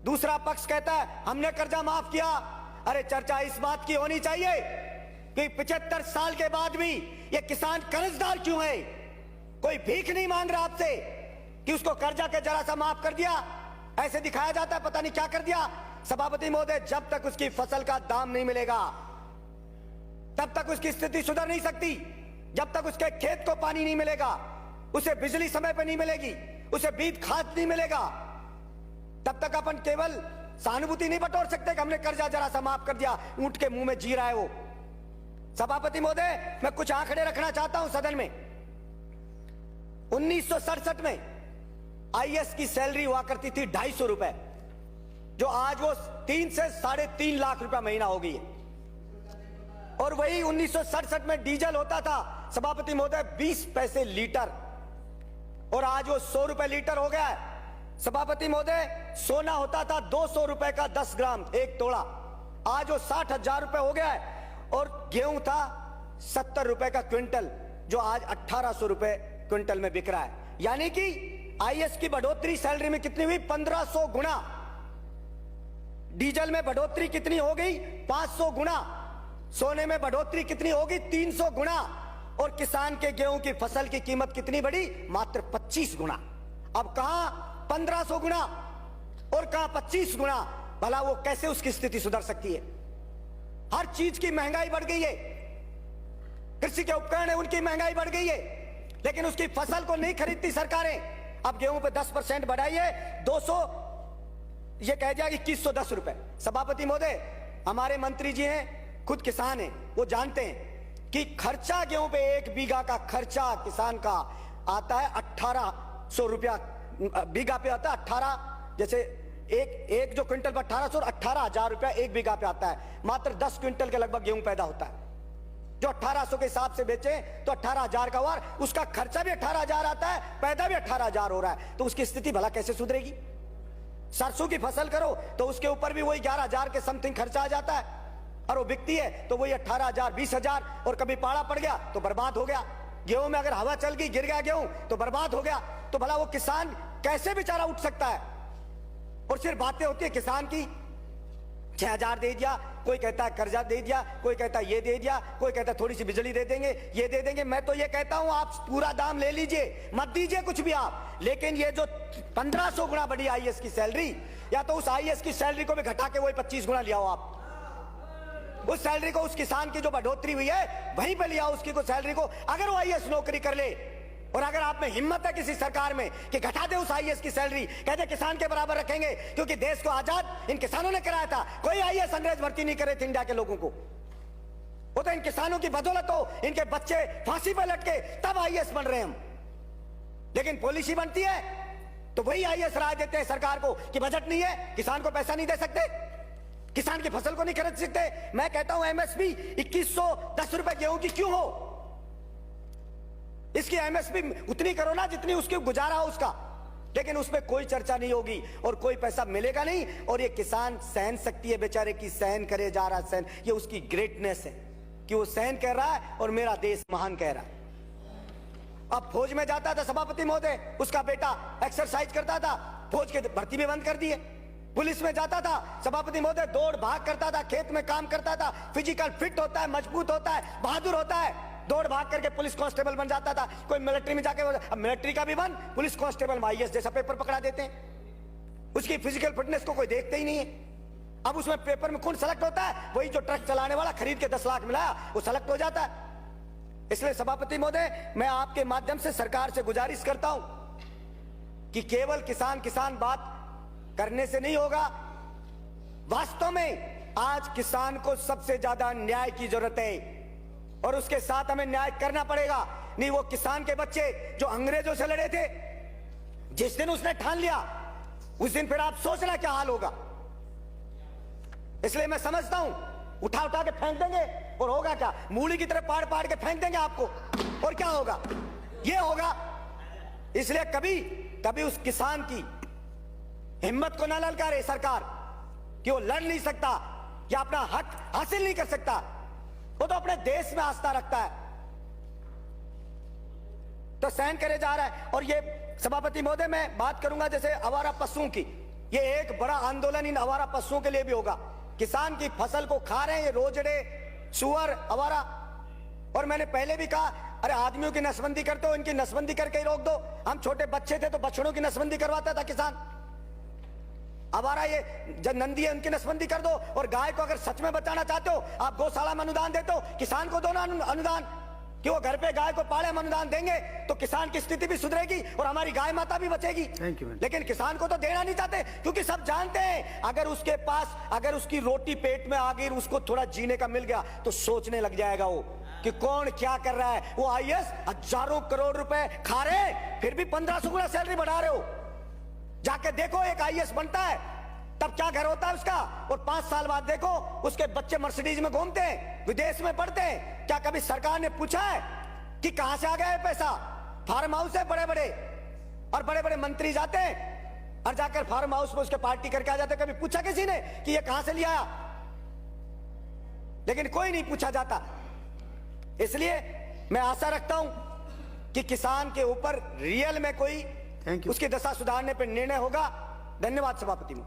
दूसरा पक्ष कहता है हमने कर्जा माफ किया। अरे चर्चा इस बात की होनी चाहिए कि 75 साल के बाद भी ये किसान कर्जदार क्यों है। कोई भीख नहीं मांग रहा आपसे कि उसको कर्जा के जरा सा माफ कर दिया, ऐसे दिखाया जाता है पता नहीं क्या कर दिया। सभापति महोदय, जब तक उसकी फसल का दाम नहीं मिलेगा तब तक उसकी स्थिति सुधर नहीं सकती। जब तक उसके खेत को पानी नहीं मिलेगा, उसे बिजली समय पर नहीं मिलेगी, उसे बीज खाद नहीं मिलेगा, तब तक अपन केवल सहानुभूति नहीं बटोर सकते कि हमने कर्जा जरा सा माफ कर दिया। ऊंट के मुंह में जी रहा है वो। सभापति महोदय, मैं कुछ आंकड़े रखना चाहता हूं सदन में। 1967 में आईएएस की सैलरी हुआ करती थी 250 रुपए, जो आज वो 3 से 3.5 लाख रुपया महीना हो गई है। और वही 1967 में डीजल होता था सभापति महोदय 20 पैसे लीटर, और आज वो 100 रुपए लीटर हो गया है। सभापति महोदय, सोना होता था 200 रुपए का 10 ग्राम 1 तोड़ा, आज वो 60,000 रुपए हो गया है। और गेहूं था 70 रुपए का क्विंटल, जो आज 1800 रुपए क्विंटल में बिक रहा है। यानी कि आईएएस की बढ़ोतरी सैलरी में कितनी हुई? 1500 गुना। डीजल में बढ़ोतरी कितनी हो गई? 500 गुना। सोने में बढ़ोतरी कितनी होगी? 300 गुना। और किसान के गेहूं की फसल की कीमत कितनी बढ़ी? मात्र 25 गुना। अब कहां 1500 गुना और कहां 25 गुना। भला वो कैसे उसकी स्थिति सुधर सकती है? हर चीज की महंगाई बढ़ गई है। कृषि के उपकरण है, उनकी महंगाई बढ़ गई है, लेकिन उसकी फसल को नहीं खरीदती सरकारें। अब गेहूं पे 10% बढ़ाई है, 200 ये कह दिया 2110 रुपए। सभापति महोदय, हमारे मंत्री जी हैं, खुद किसान हैं, वो जानते हैं कि खर्चा गेहूं पे 1 बीघा का खर्चा किसान का आता है 1800 रुपया बीघा पे आता है। 18 जैसे एक जो क्विंटल पर 1800 और 18,000 रुपया 1 बीघा पे आता है। मात्र 10 क्विंटल के लगभग गेहूं पैदा होता है। जो 1800 के हिसाब से बेचे तो 18,000 का वार, उसका खर्चा भी 18,000 आता है, पैदा भी 18,000 हो रहा है। तो उसकी स्थिति भला कैसे सुधरेगी? सरसों की फसल करो तो उसके ऊपर भी वही 11,000 के समथिंग खर्चा आ जाता है, और वो बिकती है तो वही 18,000 20,000, और कभी पाड़ा पड़ गया तो बर्बाद हो गया। गेहूं में अगर हवा चल गई, गिर गया गेहूं तो बर्बाद हो गया। तो भला वो किसान कैसे बेचारा उठ सकता है? और सिर्फ बातें होती है किसान की, 6,000 दे दिया, कोई कहता है कर्जा दे दिया, कोई कहता है ये दे दिया, कोई कहता है थोड़ी सी बिजली दे देंगे, ये दे देंगे। मैं तो ये कहता हूं आप पूरा दाम ले लीजिए, मत दीजिए कुछ भी आप, लेकिन ये जो 1500 गुना बढ़ी आईएएस की सैलरी, या तो उस आईएएस की सैलरी को भी घटा के वही 25 गुना लिया हो आप। उस सैलरी को, उस किसान की जो बढ़ोतरी हुई है वहीं पे लिया उसकी को सैलरी को। अगर वो आईएएस नौकरी कर ले, और अगर आप में हिम्मत है किसी सरकार में कि घटा दे उस आईएएस की सैलरी, कहते किसान के बराबर रखेंगे, क्योंकि देश को आजाद इन किसानों ने कराया था। कोई आईएएस अंग्रेज भर्ती नहीं करे थे इंडिया के लोगों को, वो तो इन किसानों की बदौलत हो, इनके बच्चे फांसी पर लटके तब आईएएस बन रहे हम। लेकिन पॉलिसी बनती है तो वही आईएएस राय देते हैं सरकार को कि बजट नहीं है, किसान को पैसा नहीं दे सकते, किसान की फसल को नहीं खरीद सकते। मैं कहता हूं एमएसपी 2110 रुपए गेहूं की क्यों हो? इसकी एमएसपी उतनी करो ना जितनी उसकी गुजारा हो उसका, लेकिन उसमें कोई चर्चा नहीं होगी और कोई पैसा मिलेगा नहीं। और ये किसान सहन शक्ति है बेचारे की, सहन करे जा रहा सहन, ये उसकी ग्रेटनेस है कि वो सहन कर रहा है और मेरा देश महान कह रहा है। अब फौज में जाता था सभापति महोदय, उसका बेटा एक्सरसाइज करता था, फौज के भर्ती भी बंद कर दिए। पुलिस में जाता था सभापति महोदय, दौड़ भाग करता था, खेत में काम करता था, फिजिकल फिट होता है, मजबूत होता है, बहादुर होता है, दौड़ भाग करके पुलिस कांस्टेबल बन जाता था। कोई मिलिट्री में जाके, अब मिलिट्री का भी बन, पुलिस कांस्टेबल में आईएएस जैसा पेपर पकड़ा देते हैं। उसकी फिजिकल फिटनेस को कोई देखते ही नहीं है। अब उसमें पेपर में कौन सेलेक्ट होता है? वही जो ट्रक चलाने वाला खरीद के 10 लाख मिलाया वो सेलेक्ट हो जाता है। इसलिए सभापति महोदय, मैं आपके माध्यम से सरकार से गुजारिश करता हूं कि केवल किसान किसान बात करने से नहीं होगा। वास्तव में आज किसान को सबसे ज्यादा न्याय की जरूरत है, और उसके साथ हमें न्याय करना पड़ेगा। नहीं वो किसान के बच्चे जो अंग्रेजों से लड़े थे, जिस दिन उसने ठान लिया उस दिन फिर आप सोचना क्या हाल होगा। इसलिए मैं समझता हूं उठा उठा के फेंक देंगे और होगा क्या? मूली की तरह पाड़ पाड़ के फेंक देंगे आपको, और क्या होगा? ये होगा। इसलिए कभी कभी उस किसान की हिम्मत को ना ललकारे सरकार कि वो लड़ नहीं सकता या अपना हक हासिल नहीं कर सकता। वो तो अपने देश में आस्था रखता है, तो सहन करे जा रहा है। और ये सभापति महोदय, मैं बात करूंगा जैसे आवारा पशुओं की, ये एक बड़ा आंदोलन इन आवारा पशुओं के लिए भी होगा। किसान की फसल को खा रहे हैं ये रोजड़े, सुअर, आवारा। और मैंने पहले भी कहा, अरे आदमियों की नसबंदी करते हो, इनकी नसबंदी करके ही रोक दो। हम छोटे बच्चे थे तो बछड़ों की नसबंदी करवाता था किसान। आवारा ये जब नंदी है उनकी नसबंदी कर दो। और गाय को अगर सच में बचाना चाहते हो, आप गौशाला में अनुदान देते हो, किसान को दो ना अनुदान, कि वो घर पे गाय को पाले। हम अनुदान देंगे तो किसान की स्थिति भी सुधरेगी और हमारी गाय माता भी बचेगी। लेकिन किसान को तो देना नहीं चाहते, क्योंकि सब जानते हैं अगर उसके पास, अगर उसकी रोटी पेट में आ गई, उसको थोड़ा जीने का मिल गया तो सोचने लग जाएगा वो कि कौन क्या कर रहा है। वो आईएएस हजारों करोड़ रुपए खा रहे, फिर भी 1500 गुना सैलरी बढ़ा रहे हो। जाके देखो एक आईएएस बनता है तब क्या घर होता है उसका, और 5 साल बाद देखो उसके बच्चे मर्सिडीज में घूमते हैं, विदेश में पढ़ते हैं। क्या कभी सरकार ने पूछा है कि कहां से आ गया है पैसा? फार्म हाउस है बड़े बड़े, और बड़े बड़े मंत्री जाते हैं और जाकर फार्म हाउस में उसके पार्टी करके आ जाते। कभी पूछा किसी ने कि ये कहां से लिया? लेकिन कोई नहीं पूछा जाता। इसलिए मैं आशा रखता हूं कि किसान के ऊपर रियल में कोई उसकी दशा सुधारने पर निर्णय होगा। धन्यवाद सभापति।